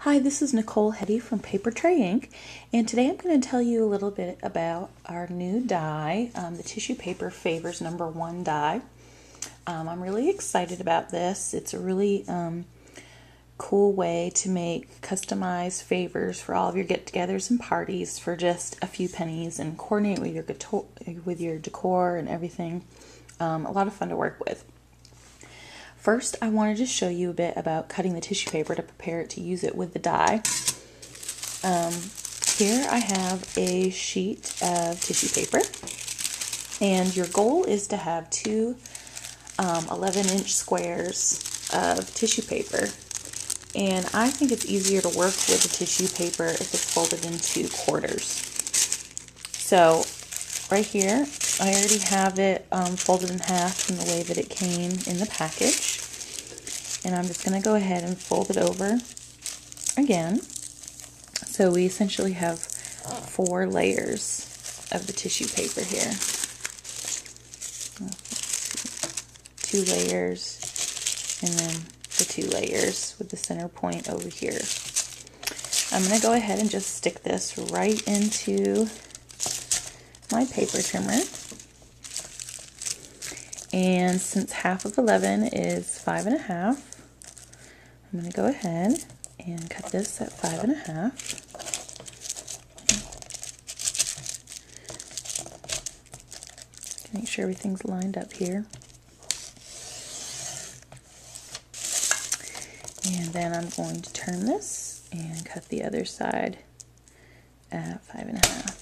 Hi, this is Nicole Hetty from Paper Tray Ink, and today I'm going to tell you a little bit about our new die, the Tissue Paper Favors #1 die. I'm really excited about this. It's a really cool way to make customized favors for all of your get-togethers and parties for just a few pennies and coordinate with your decor and everything. A lot of fun to work with. First, I wanted to show you a bit about cutting the tissue paper to prepare it to use it with the die. Here I have a sheet of tissue paper, and your goal is to have two 11-inch squares of tissue paper. And I think it's easier to work with the tissue paper if it's folded into quarters. So right here, I already have it folded in half in the way that it came in the package. And I'm just going to go ahead and fold it over again. So we essentially have 4 layers of the tissue paper here. 2 layers, and then the 2 layers with the center point over here. I'm going to go ahead and just stick this right into my paper trimmer. And since half of 11 is 5.5, I'm going to go ahead and cut this at 5.5. Make sure everything's lined up here. And then I'm going to turn this and cut the other side at 5.5.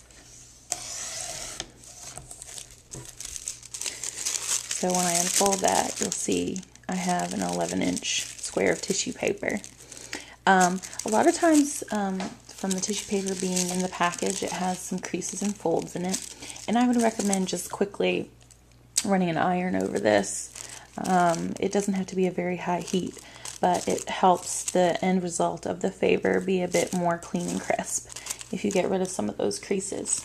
So when I unfold that, you'll see I have an 11-inch square of tissue paper. A lot of times from the tissue paper being in the package, it has some creases and folds in it. And I would recommend just quickly running an iron over this. It doesn't have to be a very high heat, but it helps the end result of the favor be a bit more clean and crisp if you get rid of some of those creases.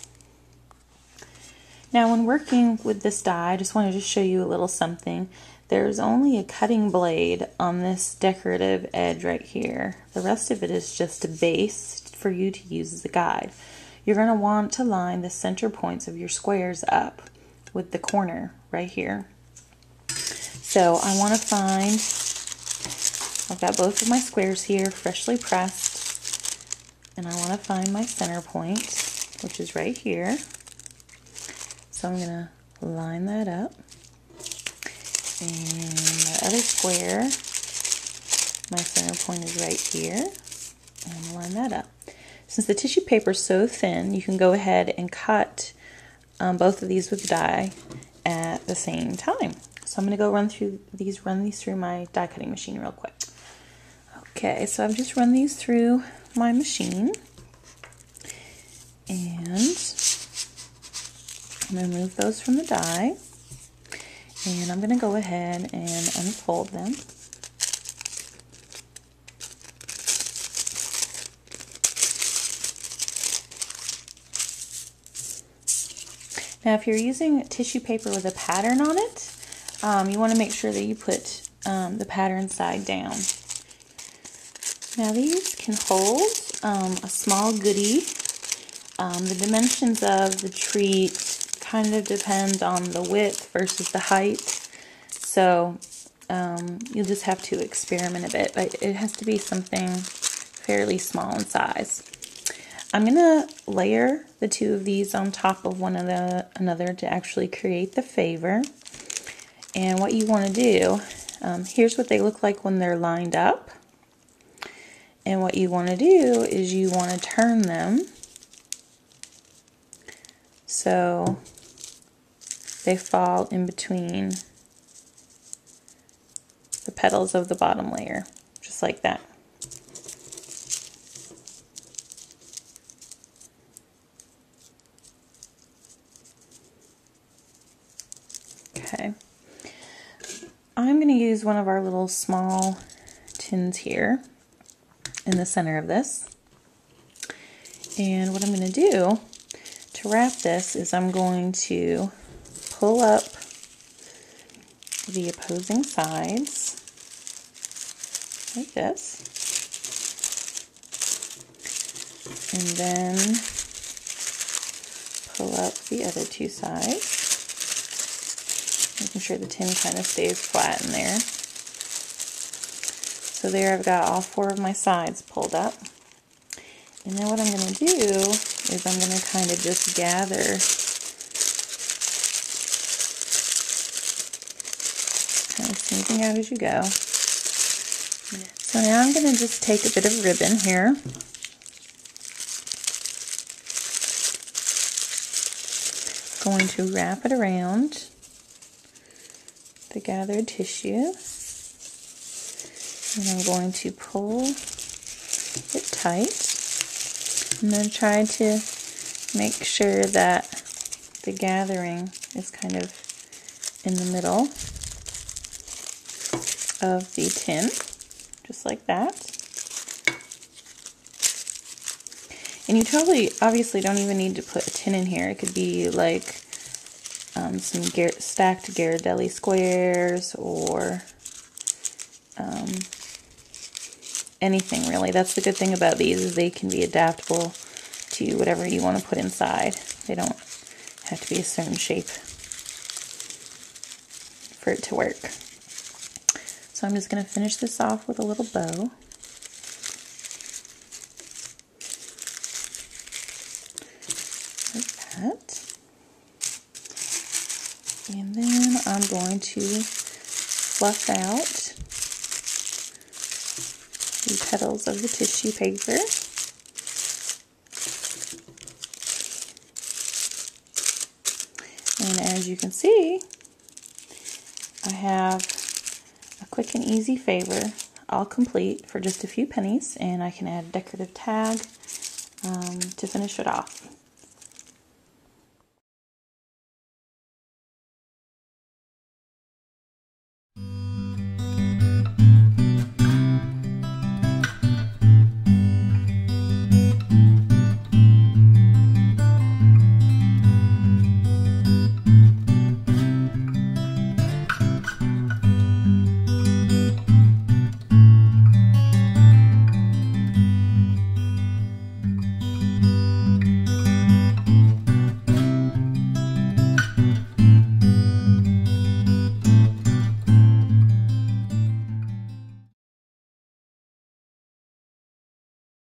Now, when working with this die, I just wanted to show you a little something. There's only a cutting blade on this decorative edge right here. The rest of it is just a base for you to use as a guide. You're going to want to line the center points of your squares up with the corner right here. So I want to find, I've got both of my squares here freshly pressed, and I want to find my center point, which is right here. So I'm going to line that up. And the other square, my center point is right here. And line that up. Since the tissue paper is so thin, you can go ahead and cut both of these with the die at the same time. So I'm going to go run these through my die cutting machine real quick. Okay, so I've just run these through my machine. And I'm going to remove those from the die, and I'm going to go ahead and unfold them. Now, if you're using tissue paper with a pattern on it, you want to make sure that you put the pattern side down. Now, these can hold a small goodie. The dimensions of the treat kind of depend on the width versus the height, so you'll just have to experiment a bit, but it has to be something fairly small in size. I'm going to layer the 2 of these on top of another to actually create the favor. And what you want to do, here's what they look like when they're lined up, and what you want to do is you want to turn them so they fall in between the petals of the bottom layer, just like that. Okay. I'm going to use one of our little small tins here in the center of this. And what I'm going to do to wrap this is I'm going to pull up the opposing sides like this. And then pull up the other two sides, making sure the tin kind of stays flat in there. So there I've got all 4 of my sides pulled up. And then what I'm going to do is I'm going to kind of just gather kind of smoothing out as you go. So now I'm going to just take a bit of ribbon here. Going to wrap it around the gathered tissue. And I'm going to pull it tight. I'm going to try to make sure that the gathering is kind of in the middle of the tin, just like that. And you totally, obviously don't even need to put a tin in here. It could be like some stacked Ghirardelli squares or anything really. That's the good thing about these, is they can be adaptable to whatever you want to put inside. They don't have to be a certain shape for it to work. So I'm just going to finish this off with a little bow. Like that. And then I'm going to fluff out the petals of the tissue paper. And as you can see, I have a quick and easy favor all complete for just a few pennies, and I can add a decorative tag to finish it off.